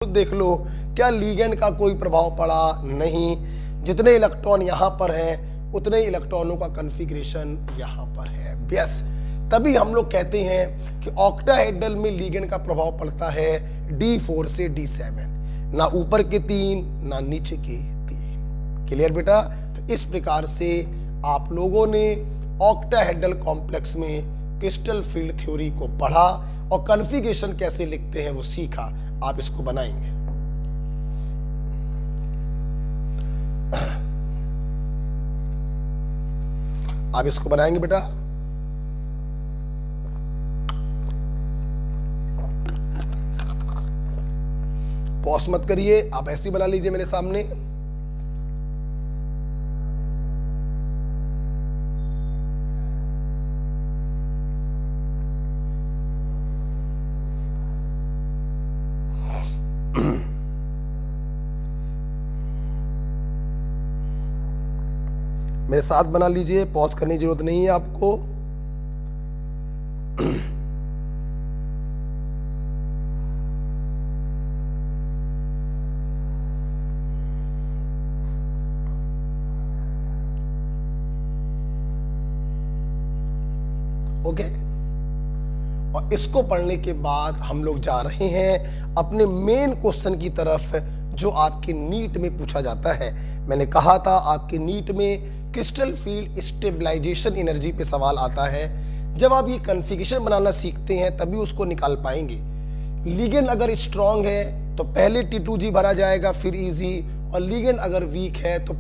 देख लो, क्या लिगेंड का कोई प्रभाव पड़ा? नहीं। जितने इलेक्ट्रॉन यहाँ पर हैं उतने इलेक्ट्रॉनों का कॉन्फ़िगरेशन यहाँ पर है। यस, तभी हम लोग कहते हैं कि ऑक्टाहेड्रल में लिगेंड का प्रभाव पड़ता है D4 से D7, ना ऊपर के 3 ना नीचे के 3। क्लियर बेटा? तो इस प्रकार से आप लोगों ने ऑक्टाहेड्रल कॉम्प्लेक्स में क्रिस्टल फील्ड थ्योरी को पढ़ा और कॉन्फ़िगरेशन कैसे लिखते हैं वो सीखा। आप इसको बनाएंगे। आप इसको बनाएंगे बेटा। पॉज मत करिए, आप ऐसे ही बना लीजिए मेरे सामने। मेरे साथ बना लीजिए, पॉज करने की जरूरत नहीं है आपको। ओके, और इसको पढ़ने के बाद हम लोग जा रहे हैं अपने मेन क्वेश्चन की तरफ, जो आपके नीट में पूछा जाता है। मैंने कहा था आपके नीट में क्रिस्टल फील्ड स्टेबलाइजेशन एनर्जी पे सवाल आता है। जब आप ये कॉन्फ़िगरेशन बनाना सीखते हैं तभी उसको निकाल पाएंगे। लिगेंड अगर स्ट्रांग है तो पहले T2G भरा जाएगा फिर इजी, और लिगेंड अगर वीक है तो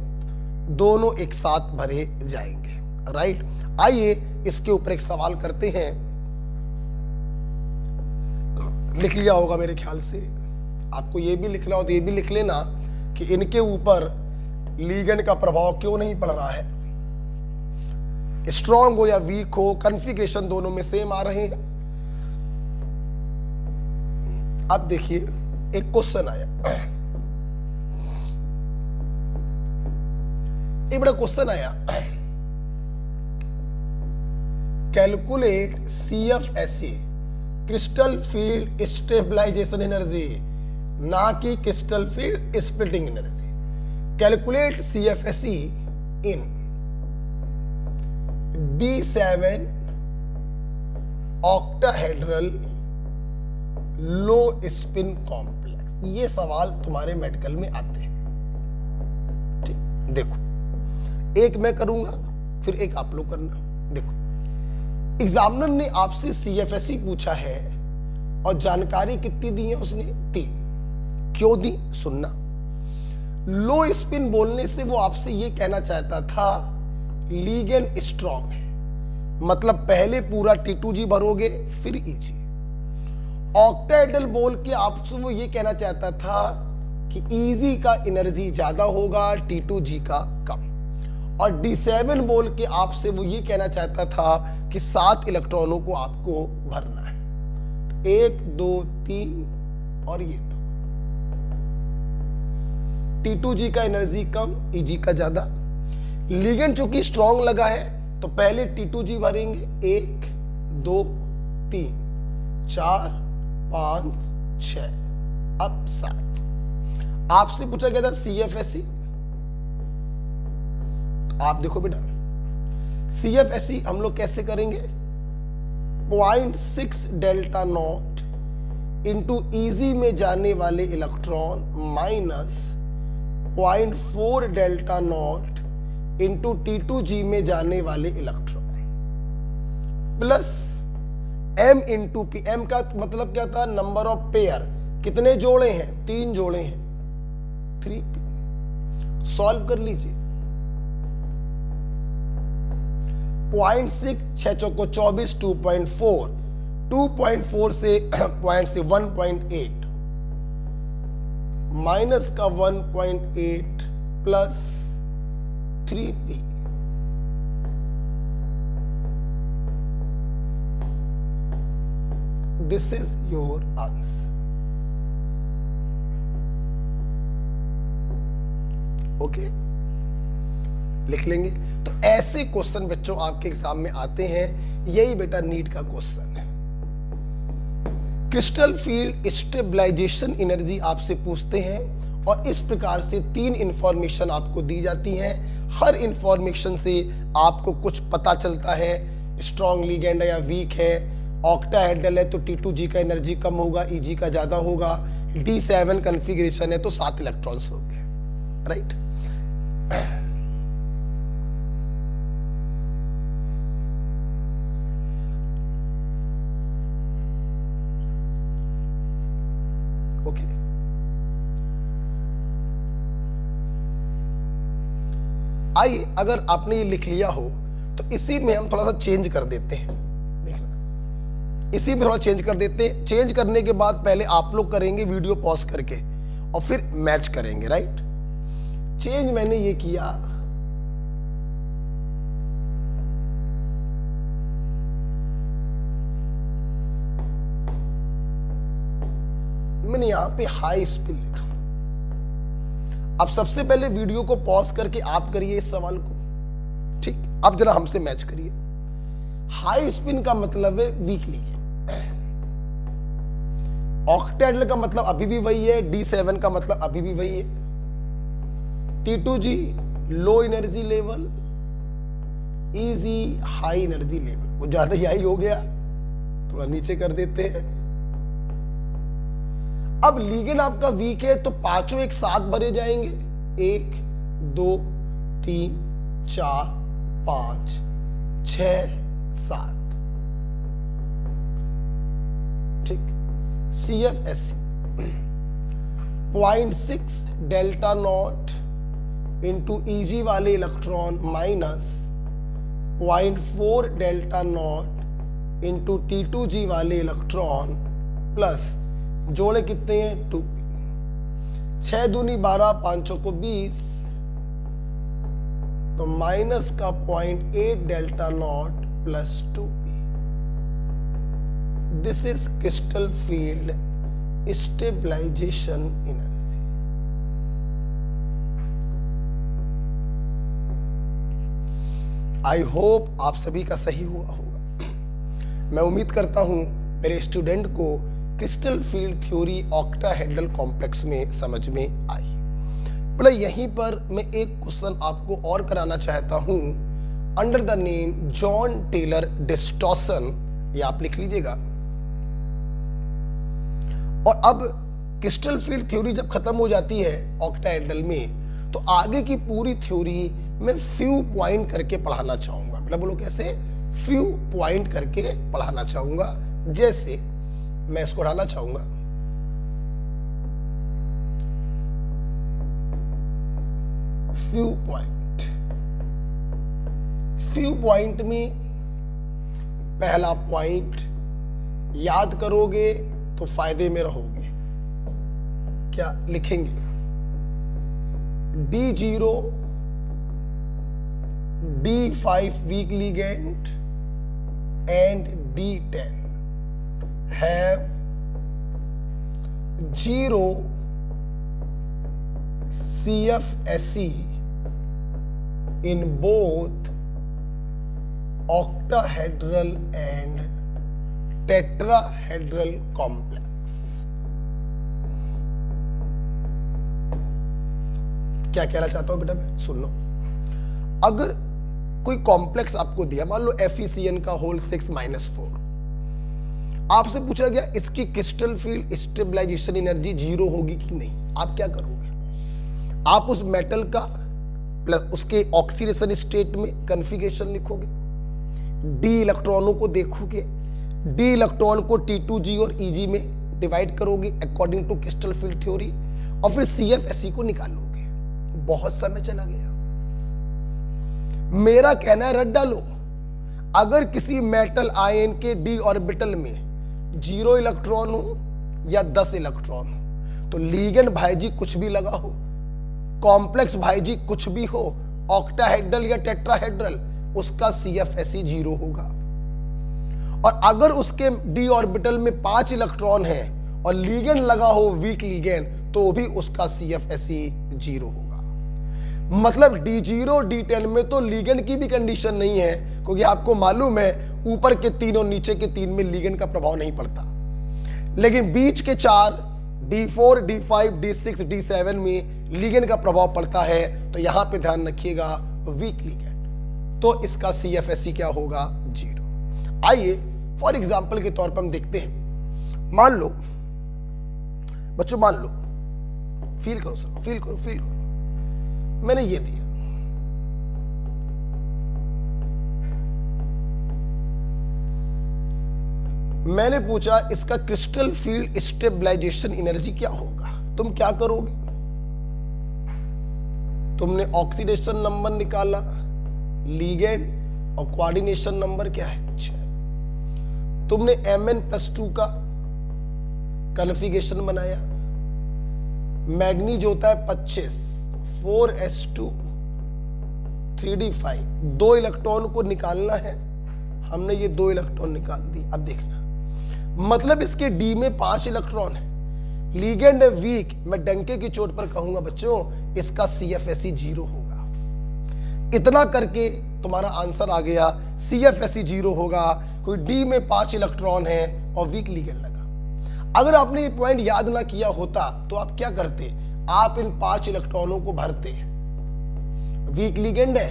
दोनों एक साथ भरे जाएंगे। राइट, आइए इसके ऊपर एक सवाल करते हैं। लिख लिया होगा मेरे ख्याल से, आपको ये भी लिखना हो तो ये भी लिख लेना कि इनके ऊपर लिगेंड का प्रभाव क्यों नहीं पड़ रहा है। स्ट्रांग हो या वीक हो, कॉन्फ़िगरेशन दोनों में सेम आ रहे हैं। अब देखिए एक क्वेश्चन आया, एक बड़ा क्वेश्चन आया, calculate CFSE crystal field stabilization energy, ना कि crystal field splitting energy. Calculate CFSE in D7 octahedral low spin complex. ये सवाल तुम्हारे मेडिकल में आते हैं। ठीक, देखो एक मैं करूंगा फिर एक आप लोग करना। देखो, एग्जामिनर ने आपसे CFSE पूछा है और जानकारी कितनी दी है उसने? 3। क्यों दी? सुनना। लो स्पिन बोलने से वो आपसे ये कहना चाहता था लिगेंड स्ट्रांग है, मतलब पहले पूरा T2G भरोगे फिर इजी। ऑक्टाहेड्रल बोल के आपसे वो ये कहना चाहता था कि इजी का एनर्जी ज्यादा होगा, T2G का कम। और D7 बोल के आपसे वो ये कहना चाहता था कि 7 इलेक्ट्रॉनों को आपको भरना है। 1 2 3 और ये T2G का एनर्जी कम, EG का ज्यादा। लिगेंड चूंकि स्ट्रांग लगा है तो पहले T2G भरेंगे, 1 2 3 4 5 6, अब 7। आपसे पूछा गया था CFSE, आप देखो बेटा CFSE हम लोग कैसे करेंगे? 0.6 डेल्टा नॉट इंटू इजी में जाने वाले electron minus 0.4 delta not into T2G में जाने वाले electron plus M into P। M का मतलब क्या था? Number of pair. कितने जोड़े हैं? 3 जोड़े हैं, 3P। सॉल्व कर लीजिए। 0.6 6 चौको 24, 2.4 2.4 से पॉइंट से 1.8 माइनस का 1.8 plus 3P। This is your answer. Okay, लिख लेंगे। तो ऐसे क्वेश्चन बच्चों आपके एग्जाम में आते हैं। यही बेटा नीट का क्वेश्चन है। क्रिस्टल फील्ड स्टेबलाइजेशन एनर्जी आपसे पूछते हैं और इस प्रकार से 3 इंफॉर्मेशन आपको दी जाती है। हर इंफॉर्मेशन से आपको कुछ पता चलता है, स्ट्रॉन्ग लिगेंड है या वीक है, ऑक्टाहेड्रल है तो T2G का एनर्जी कम होगा, EG का ज्यादा होगा, D7 कॉन्फ़िगरेशन है तो 7 इलेक्ट्रॉन्स होंगे, राइट। ओके, आइए अगर आपने ये लिख लिया हो तो इसी में हम थोड़ा सा चेंज कर देते हैं। देखना, इसी में थोड़ा चेंज कर देते हैं। चेंज करने के बाद पहले आप लोग करेंगे वीडियो पॉज करके और फिर मैच करेंगे, राइट। चेंज मैंने ये किया, मैंने यहां पे हाई स्पिन लिखा। अब सबसे पहले वीडियो को पॉज करके आप करिए इस सवाल को, ठीक। अब जरा हमसे मैच करिए। हाई स्पिन का मतलब है वीकली, ऑक्टेहेड्रल का मतलब अभी भी वही है, D7 का मतलब अभी भी वही है, T2G low energy level, EG high energy level. वो ज्यादा ही हाई हो गया, थोड़ा नीचे कर देते हैं। अब लिगेंड आपका वीक है तो पांचों एक साथ भरे जाएंगे, 1 2 3 4 5 6 7, ठीक। CFSE 0.6 delta not into EG वाले electron minus 0.4 delta not into T2G वाले इलेक्ट्रॉन प्लस जोड़े कितने हैं 2p, 6 दूनी 12, 5 को 20, तो माइनस का 0.8 delta not plus 2p। This is crystal field stabilization energy. I hope आप सभी का सही हुआ होगा। मैं उम्मीद करता हूं मेरे स्टूडेंट को crystal field theory octahedral complex में समझ में आई। मतलब यहीं पर मैं एक क्वेश्चन आपको और कराना चाहता हूं under the name Jahn Teller distortion, ये आप लिख लीजिएगा। और अब क्रिस्टल फील्ड थ्योरी जब खत्म हो जाती है ऑक्टाहेड्रल में, तो आगे की पूरी थ्योरी मैं फ्यू पॉइंट करके पढ़ाना चाहूंगा। मतलब बोलो कैसे, फ्यू पॉइंट करके पढ़ाना चाहूंगा। जैसे मैं इसको डालना चाहूंगा, फ्यू पॉइंट। फ्यू पॉइंट में पहला पॉइंट याद करोगे तो फायदे में रहोगे। क्या लिखेंगे, D0 D5 week ligand and D10 have 0 CFSE in both octahedral and tetrahedral complex। क्या कहना चाहता हूं बेटा, मैं सुन लो। अगर कोई कॉम्प्लेक्स आपको दिया, मान लो FeCN का होल 6-4, आपसे पूछा गया इसकी क्रिस्टल फील्ड स्टेबलाइजेशन एनर्जी 0 होगी कि नहीं, आप क्या करोगे? आप उस मेटल का प्लस उसके ऑक्सीडेशन स्टेट में कॉन्फ़िगरेशन लिखोगे, D इलेक्ट्रॉनों को देखोगे, D इलेक्ट्रॉन को T2G और EG में डिवाइड करोगे according to crystal field theory, और फिर CFSE को निकालोगे। बहुत समय चला गया। मेरा कहना है रट डालो। अगर किसी मेटल आयन के D ऑर्बिटल में 0 इलेक्ट्रॉन हो या 10 इलेक्ट्रॉन हो, तो लिगेंड भाई जी कुछ भी लगा हो, कॉम्प्लेक्स भाई जी कुछ भी हो, ऑक्टाहेड्रल या टेट्राहेड्रल, उसका CFSE 0 होगा। और अगर उसके D ऑर्बिटल में 5 इलेक्ट्रॉन है और लिगेंड लगा हो वीक लिगेंड, तो भी उसका CFSE 0 होगा। मतलब D0 D10 में तो लिगेंड की भी कंडीशन नहीं है, क्योंकि आपको मालूम है ऊपर के 3 और नीचे के 3 में लिगेंड का प्रभाव नहीं पड़ता। लेकिन बीच के 4 D4, D5, D6, D7 में लिगेंड का प्रभाव पड़ता है, तो यहां पे ध्यान रखिएगा वीक लिगेंड, तो इसका CFSE क्या होगा? 0। आइए फॉर एग्जाम्पल के तौर पर हम देखते हैं। मान लो बच्चों, मान लो, फील करो सर, फील करो, मैंने ये दिया, मैंने पूछा इसका क्रिस्टल फील्ड स्टेबलाइजेशन एनर्जी क्या होगा। तुम क्या करोगे? तुमने ऑक्सीडेशन नंबर निकाला, लिगेंड और कोऑर्डिनेशन नंबर क्या है? 6। तुमने Mn+2 का कन्फिगरेशन बनाया, मैग्नीज होता है 25, 4s2 3d5, 2 इलेक्ट्रॉन को निकालना है, हमने ये 2 इलेक्ट्रॉन निकाल दी। अब देखना, मतलब इसके डी में 5 इलेक्ट्रॉन है, लिगेंड है वीक, मैं डंके की चोट पर कहूंगा बच्चों इसका CFSE 0 होगा। इतना करके तुम्हारा आंसर आ गया, CFSE 0 होगा, कोई डी में 5 इलेक्ट्रॉन है और वीक लिगेंड लगा। अगर आपने ये पॉइंट याद ना किया होता तो आप क्या करते? आप इन 5 इलेक्ट्रॉनों को भरते, वीक लिगेंड है,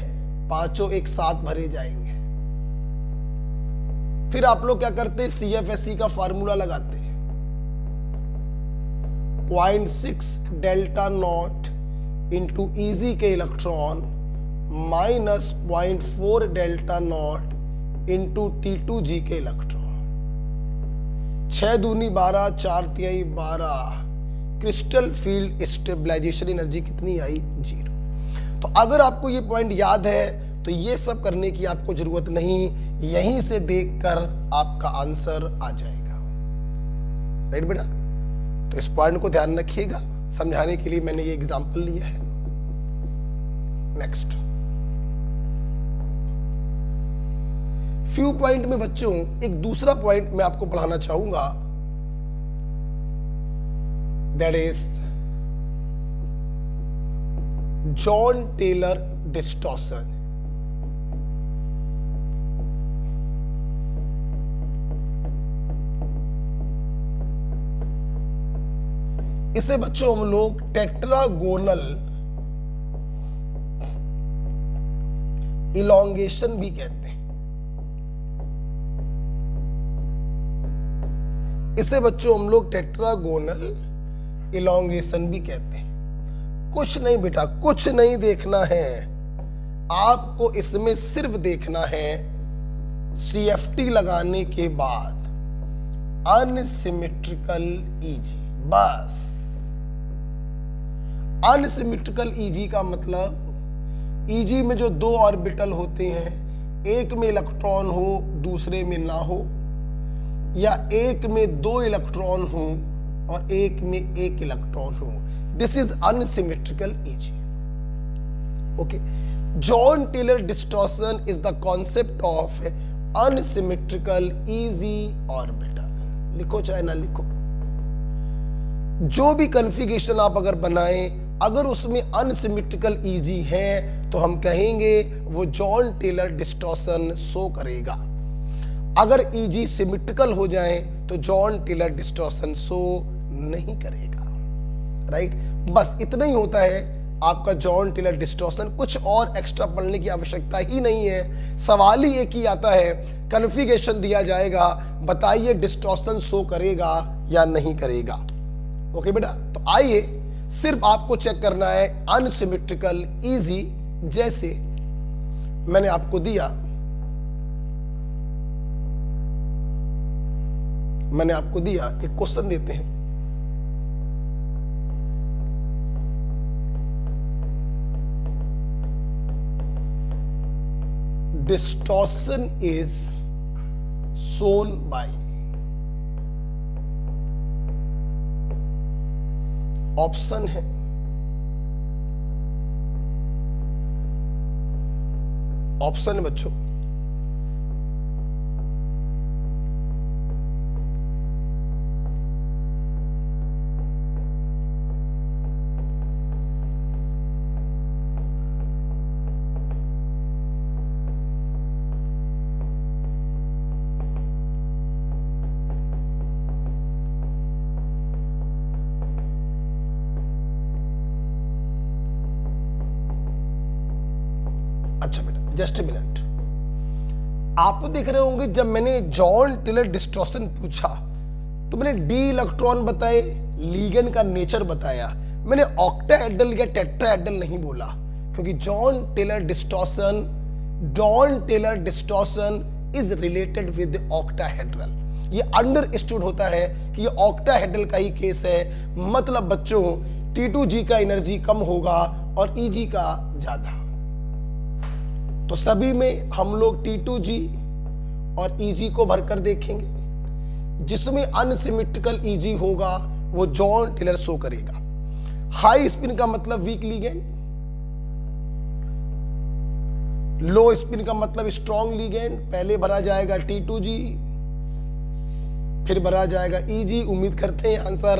पांचों एक साथ भरे जाएंगे। फिर आप लोग क्या करते? CFSE का फार्मूला लगाते, 0.6 डेल्टा नॉट इंटू EG के electron minus 0.4 delta not into T2G के इलेक्ट्रॉन। 6 दूनी 12, 4 तिहाई 12, क्रिस्टल फील्ड स्टेबलाइजेशन एनर्जी कितनी आई? 0। तो अगर आपको ये पॉइंट याद है तो ये सब करने की आपको जरूरत नहीं, यहीं से देखकर आपका आंसर आ जाएगा। राइट बेटा? तो इस पॉइंट को ध्यान रखिएगा, समझाने के लिए मैंने ये एग्जांपल लिया है। नेक्स्ट फ्यू पॉइंट में बच्चों एक दूसरा पॉइंट मैं आपको पढ़ाना चाहूंगा, that is Jahn Teller distortion. इसे बच्चों हम लोग टेट्रागोनल इलॉन्गेशन भी कहते हैं। इसे बच्चों हम लोग टेट्रागोनल इलॉन्गेशन भी कहते हैं। कुछ नहीं बेटा, कुछ नहीं देखना है आपको, इसमें सिर्फ देखना है CFT लगाने के बाद अनसिमेट्रिकल EG, बस। अनसिमेट्रिकल EG का मतलब EG में जो 2 ऑर्बिटल होते हैं, एक में इलेक्ट्रॉन हो दूसरे में ना हो, या एक में 2 इलेक्ट्रॉन हो और एक में 1 इलेक्ट्रॉन हो, this is unsymmetrical EG। Okay, Jahn Teller distortion is the concept of unsymmetrical EG orbital. लिखो चाहे ना लिखो, जो भी कन्फिगरेशन आप अगर बनाएं, अगर उसमें अनसिमेट्रिकल EG है तो हम कहेंगे वो जॉन टेलर डिस्टॉर्शन शो करेगा। अगर EG सिमेट्रिकल हो जाए तो जॉन टेलर डिस्टॉर्शन शो नहीं करेगा। राइट, बस इतना ही होता है आपका जॉन टेलर डिस्टॉर्शन, कुछ और एक्स्ट्रा पढ़ने की आवश्यकता ही नहीं है। सवाल ही एक ही आता है, कन्फिगरेशन दिया जाएगा, बताइए डिस्टॉर्शन शो करेगा या नहीं करेगा। ओके बेटा, तो आइए सिर्फ आपको चेक करना है अनसिमेट्रिकल EG, जैसे मैंने आपको दिया, एक क्वेश्चन देते हैं। Distortion is shown by, option है बच्चों, अच्छा बेटा जस्ट मिनट, आप तो देख रहे होंगे जब मैंने जॉन टेलर डिस्टॉर्शन पूछा तो मैंने डी इलेक्ट्रॉन बताए, लिगेंड का नेचर बताया, मैंने ऑक्टाहेड्रल या टेट्राहेड्रल नहीं बोला, क्योंकि Jahn Teller distortion is related with octahedral. ये अंडरस्टूड होता है कि ये ऑक्टाहेड्रल का ही केस है, मतलब बच्चों T2G का एनर्जी कम होगा और EG का ज्यादा। तो सभी में हम लोग T2G और EG को भरकर देखेंगे, जिसमें अनसिमेट्रिकल EG होगा वो जॉन टेलर शो करेगा। हाई स्पिन का मतलब वीक लिगेंड, लो स्पिन का मतलब स्ट्रॉन्ग लिगेंड। पहले भरा जाएगा T2G, फिर भरा जाएगा EG। उम्मीद करते हैं आंसर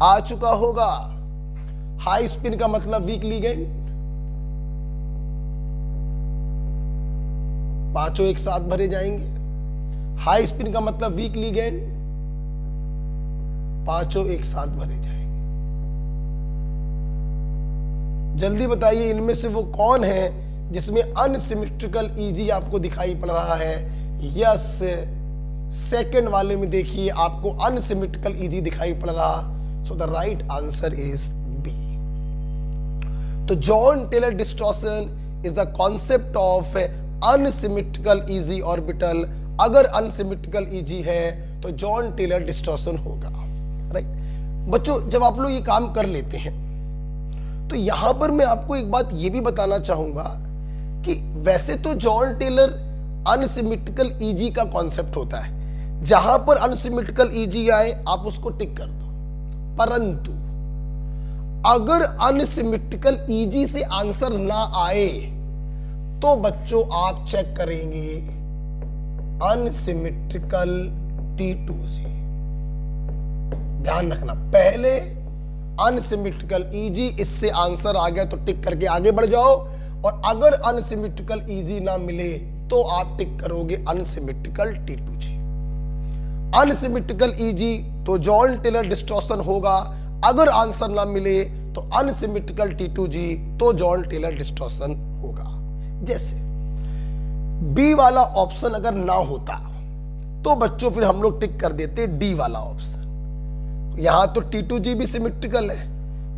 आ चुका होगा। हाई स्पिन का मतलब वीक लिगेंड, पांचों एक साथ भरे जाएंगे। हाई स्पिन का मतलब वीक लिगेंड, पांचों एक साथ भरे जाएंगे। जल्दी बताइए इनमें से वो कौन है जिसमें अनसिमेट्रिकल EG आपको दिखाई पड़ रहा है? यस, सेकंड वाले में देखिए आपको अनसिमेट्रिकल EG दिखाई पड़ रहा, so the right answer is B. तो Jahn Teller distortion is the concept of unsymmetrical EG orbital. अगर अनसिमेट्रिकल EG है तो जॉन टेलर डिस्टॉर्शन होगा, राइट। बच्चों जब आप लोग ये काम कर लेते हैं तो यहां पर मैं आपको एक बात ये भी बताना चाहूंगा कि वैसे तो जॉन टेलर अनसिमेट्रिकल EG का कॉन्सेप्ट होता है, जहां पर अनसिमेट्रिकल EG आए आप उसको टिक कर दो, परंतु अगर अनसिमेट्रिकल EG से आंसर ना आए तो बच्चों आप चेक करेंगे अनसिमेट्रिकल T2G। ध्यान रखना, पहले अनसिमेट्रिकल EG, इससे आंसर आ गया तो टिक करके आगे बढ़ जाओ, और अगर अनसिमेट्रिकल EG ना मिले तो आप टिक करोगे अनसिमेट्रिकल T2G। अनसिमेट्रिकल EG तो जॉन टेलर डिस्टॉर्शन होगा, अगर आंसर ना मिले तो अनसिमेट्रिकल T2G तो जॉन टेलर डिस्टॉर्शन होगा। जैसे बी वाला ऑप्शन अगर ना होता तो बच्चों फिर हम लोग टिक कर देते डी वाला ऑप्शन। यहां तो T2G भी सिमेट्रिकल है,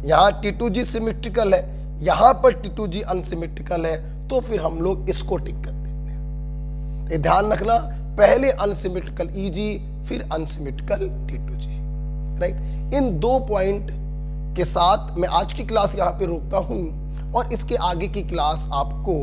यहां T2G सिमेट्रिकल है, यहां पर T2G अनसिमेट्रिकल है, तो फिर हम लोग इसको टिक कर देते हैं। ये ध्यान रखना, पहले अनसिमेट्रिकल EG फिर अनसिमेट्रिकल T2G, राइट। इन दो पॉइंट के साथ मैं आज की क्लास यहां पे रोकता हूं, और इसके आगे की क्लास आपको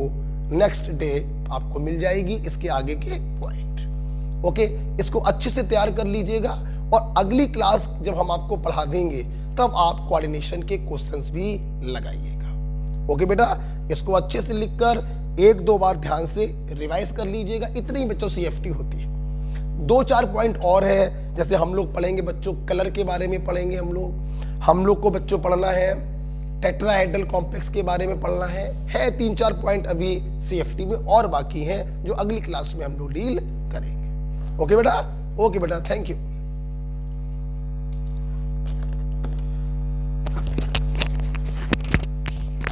नेक्स्ट डे आपको मिल जाएगी, इसके आगे के पॉइंट। ओके, इसको अच्छे से तैयार कर लीजिएगा, और अगली क्लास जब हम आपको पढ़ा देंगे तब आप कोऑर्डिनेशन के क्वेश्चंस भी लगाइएगा। ओके बेटा, इसको अच्छे से लिखकर एक दो बार ध्यान से रिवाइज कर लीजिएगा। इतने ही बच्चों CFT होती है। दो चार पॉइंट और है, जैसे हम लोग पढ़ेंगे बच्चों कलर के बारे में पढ़ेंगे, हम लोग को बच्चों पढ़ना है टेट्राहेड्रल कॉम्प्लेक्स के बारे में पढ़ना है तीन चार पॉइंट अभी CFT में और बाकी हैं जो अगली क्लास में हम लोग डील करेंगे। ओके बेटा, थैंक यू।